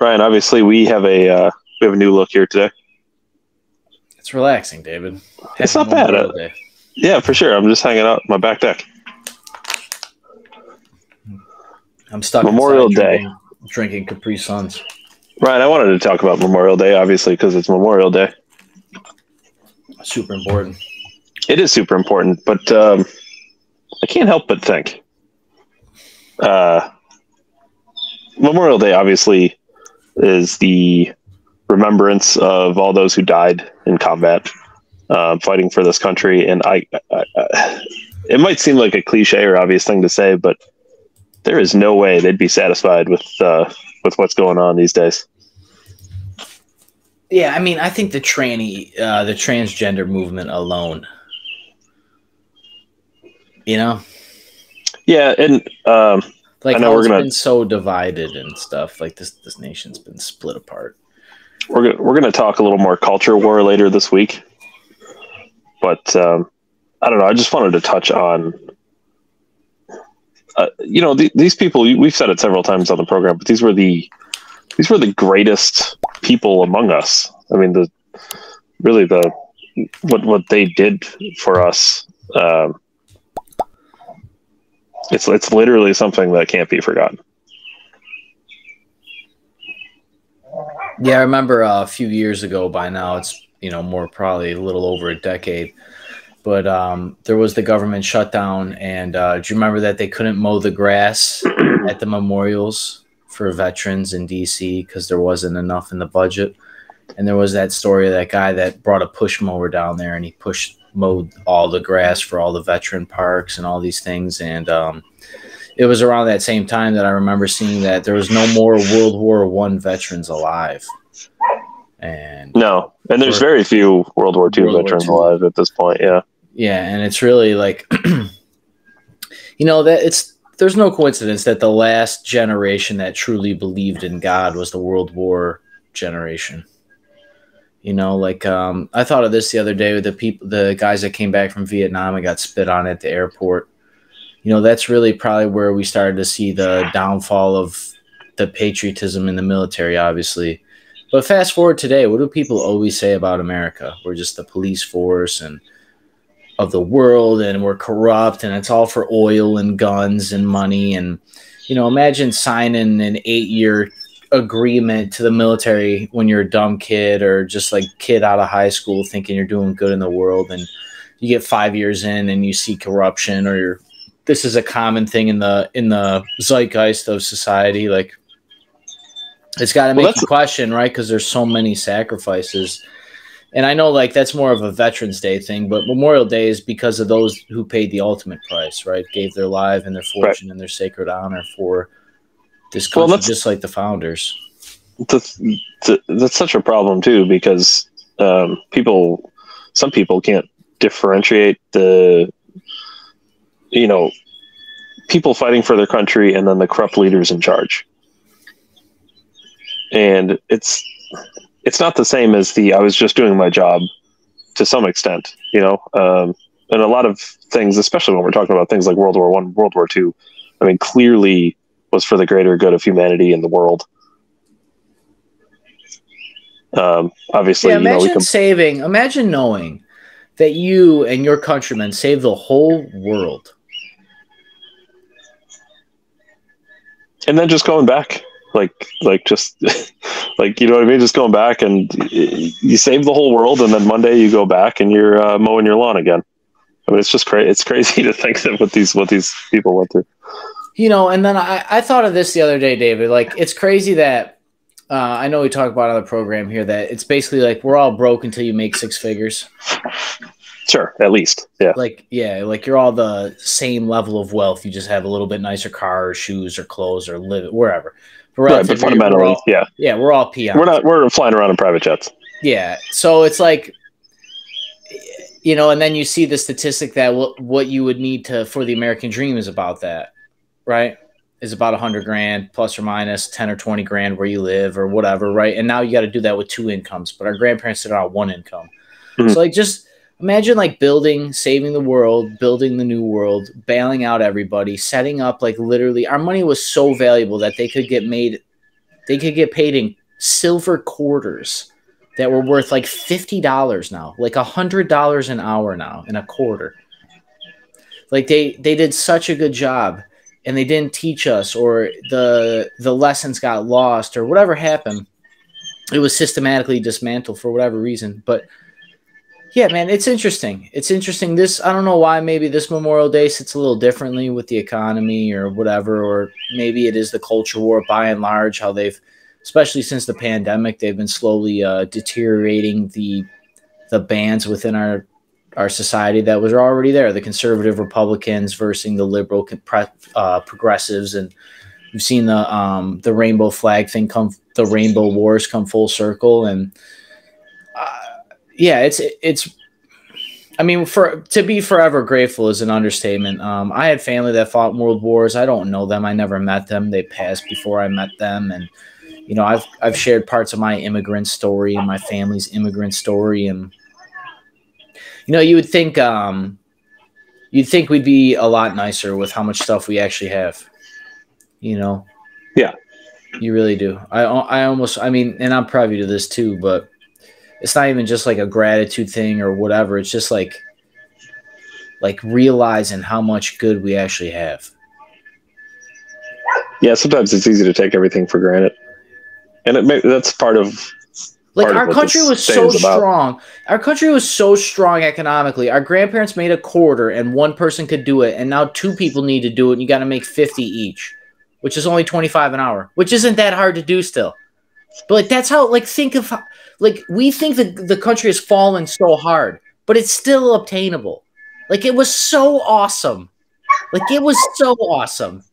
Ryan, obviously we have a new look here today. It's relaxing, David. It's not bad. Yeah, for sure. I'm just hanging out on my back deck. I'm stuck Memorial inside Day. drinking Capri Suns. Ryan, I wanted to talk about Memorial Day, obviously, because it's Memorial Day. Super important. It is super important, but I can't help but think Memorial Day obviously is the remembrance of all those who died in combat, fighting for this country. And I it might seem like a cliche or obvious thing to say, but there is no way they'd be satisfied with what's going on these days. Yeah, I mean, I think the transgender movement alone, Yeah, and like I know how we're it's gonna been so divided and stuff. Like this nation's been split apart. we're gonna talk a little more culture war later this week, but I don't know. I just wanted to touch on. These people. We've said it several times on the program, but these were the greatest people among us. I mean, what they did for us. It's literally something that can't be forgotten. Yeah, I remember a few years ago. By now, it's more probably a little over a decade. But there was the government shutdown, and do you remember that they couldn't mow the grass at the memorials for veterans in D.C. because there wasn't enough in the budget? And there was that story of that guy that brought a push mower down there, and he mowed all the grass for all the veteran parks and all these things. And it was around that same time that I remember seeing that there was no more World War I veterans alive. And there's very few World War II veterans alive at this point. Yeah. Yeah, and it's really like, there's no coincidence that the last generation that truly believed in God was the World War generation. I thought of this the other day with the guys that came back from Vietnam and got spit on at the airport. That's really probably where we started to see the downfall of the patriotism in the military, obviously. But fast forward today, what do people always say about America? We're just the police force and of the world, and we're corrupt, and it's all for oil and guns and money. And imagine signing an 8-year agreement to the military when you're a dumb kid or just like kid out of high school thinking you're doing good in the world, and you get 5 years in and you see corruption, or this is a common thing in the zeitgeist of society. Like, it's got to make you question, right? Because there's so many sacrifices. And I know, like, that's more of a Veterans Day thing, but Memorial Day is because of those who paid the ultimate price, right? Gave their life and their fortune and their sacred honor for this country, just like the founders. That's such a problem, too, because some people can't differentiate the, people fighting for their country and then the corrupt leaders in charge. And it's not the same as I was just doing my job to some extent, and a lot of things, especially when we're talking about things like World War I, World War II, I mean, clearly was for the greater good of humanity and the world. Obviously, imagine knowing that you and your countrymen saved the whole world. And then just going back. Just going back and you save the whole world, and then Monday you go back and you're mowing your lawn again. I mean, it's just crazy. It's crazy to think that what these people went through. And then I thought of this the other day, David. Like, it's crazy that I know we talk about on the program here that it's basically like we're all broke until you make six figures. Sure, at least, yeah. Like you're all the same level of wealth. You just have a little bit nicer car or shoes or clothes or live wherever. But fundamentally, we're all peons. We're flying around in private jets. Yeah, so it's like, and then you see the statistic that what you would need for the American dream is about that, right? Is about $100,000 plus or minus 10 or 20 grand where you live or whatever, right? And now you got to do that with two incomes, but our grandparents did it on one income. Mm-hmm. So like, just imagine like saving the world, building the new world, bailing out everybody, setting up like literally our money was so valuable that they could get made they could get paid in silver quarters that were worth like $50 now, like $100 an hour now in a quarter. Like they did such a good job, and they didn't teach us, or the lessons got lost, or whatever happened. It was systematically dismantled for whatever reason. But yeah, man, it's interesting. It's interesting. I don't know why maybe this Memorial Day sits a little differently with the economy or whatever, or maybe it is the culture war by and large, how they've, especially since the pandemic, they've been slowly deteriorating the bands within our society that was already there. The conservative Republicans versus the liberal progressives. And you've seen the rainbow flag thing the rainbow wars come full circle. And yeah, it's. I mean, to be forever grateful is an understatement. I had family that fought in world wars. I don't know them. I never met them. They passed before I met them. And you know, I've shared parts of my immigrant story and my family's immigrant story. And you know, you'd think we'd be a lot nicer with how much stuff we actually have. You know. Yeah. You really do. I mean, and I'm privy to this too, but it's not even just like a gratitude thing or whatever. It's just like realizing how much good we actually have. Yeah, sometimes it's easy to take everything for granted, and that's part of. Like our country was so strong. Our country was so strong economically. Our grandparents made a quarter, and one person could do it, and now two people need to do it, and you got to make 50 each, which is only 25 an hour, which isn't that hard to do still. But like that's how think of how, we think that the country has fallen so hard, but it's still obtainable. Like it was so awesome. Like it was so awesome.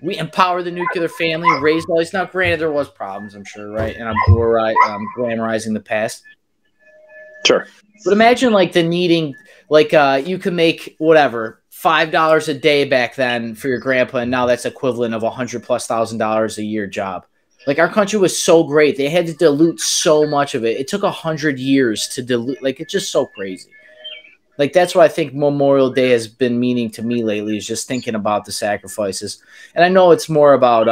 We empowered the nuclear family, raised all these. Now, granted, there was problems, I'm sure, right? And I'm glamorizing the past. Sure. But imagine the needing, you could make whatever $5 a day back then for your grandpa, and now that's equivalent of $100,000+ a year job. Like our country was so great, they had to dilute so much of it. It took 100 years to dilute. Like it's just so crazy. Like that's what I think Memorial Day has been meaning to me lately, is just thinking about the sacrifices. And I know it's more about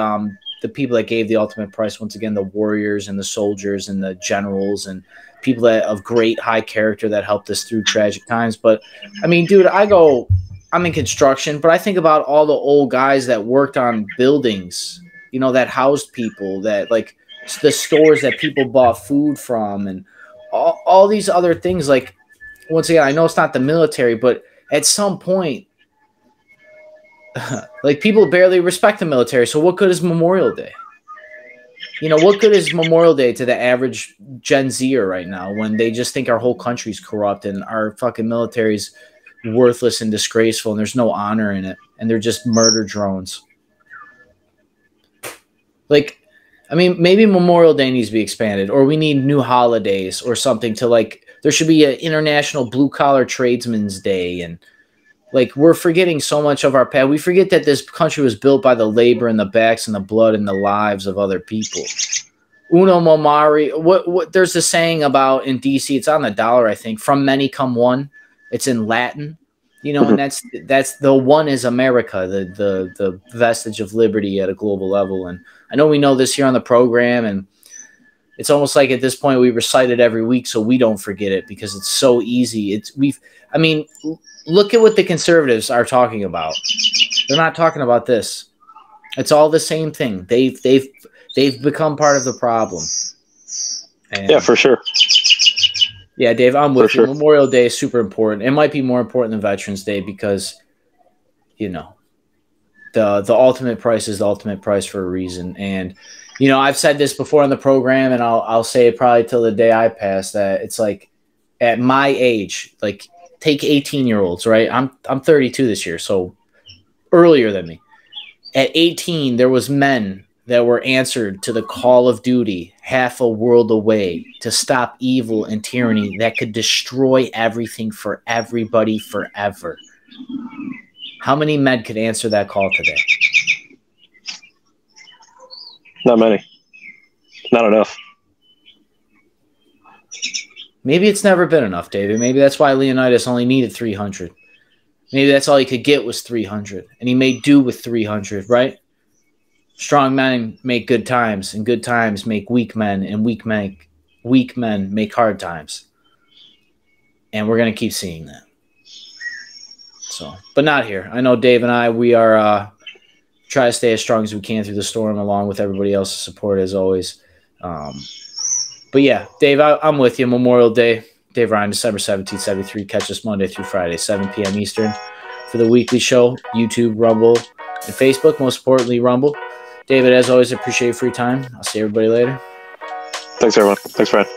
the people that gave the ultimate price. Once again, the warriors and the soldiers and the generals and people that of great high character that helped us through tragic times. But I mean, dude, I'm in construction, but I think about all the old guys that worked on buildings, you know, that housed people, that like the stores that people bought food from, and all these other things. Like, once again, I know it's not the military, but at some point, like people barely respect the military. So what good is Memorial Day? You know, what good is Memorial Day to the average Gen Zer right now when they just think our whole country's corrupt and our fucking military's worthless and disgraceful and there's no honor in it and they're just murder drones? Like, I mean, maybe Memorial Day needs to be expanded, or we need new holidays or something to there should be an International Blue Collar Tradesman's Day. And we're forgetting so much of our past. We forget that this country was built by the labor and the backs and the blood and the lives of other people. Uno momari. What there's a saying about in DC, it's on the dollar, I think, from many come one. It's in Latin, you know, and that's the one is America, the vestige of liberty at a global level. And I know we know this here on the program, and it's almost like at this point we recite it every week so we don't forget it because it's so easy. I mean, look at what the conservatives are talking about. They're not talking about this. It's all the same thing. They've become part of the problem. And yeah, for sure. Yeah, Dave, I'm with you. Sure. Memorial Day is super important. It might be more important than Veterans Day because, you know, the ultimate price is the ultimate price for a reason. And you know, I've said this before on the program, and I'll say it probably till the day I pass, that it's like at my age, like take 18-year-olds, right? I'm 32 this year, so earlier than me. At 18, there was men that were answered to the call of duty half a world away to stop evil and tyranny that could destroy everything for everybody forever. How many men could answer that call today? Not many. Not enough. Maybe it's never been enough, David. Maybe that's why Leonidas only needed 300. Maybe that's all he could get was 300, and he made do with 300, right? Strong men make good times, and good times make weak men, and weak men make hard times. And we're going to keep seeing that. So, but not here. I know Dave and I, we are try to stay as strong as we can through the storm, along with everybody else's support as always. But yeah, Dave, I'm with you. Memorial Day, Dave Ryan, December 17th, 73. Catch us Monday through Friday, 7 p.m. Eastern for the weekly show, YouTube, Rumble, and Facebook. Most importantly, Rumble. David, as always, I appreciate your free time. I'll see everybody later. Thanks, everyone. Thanks, Brian.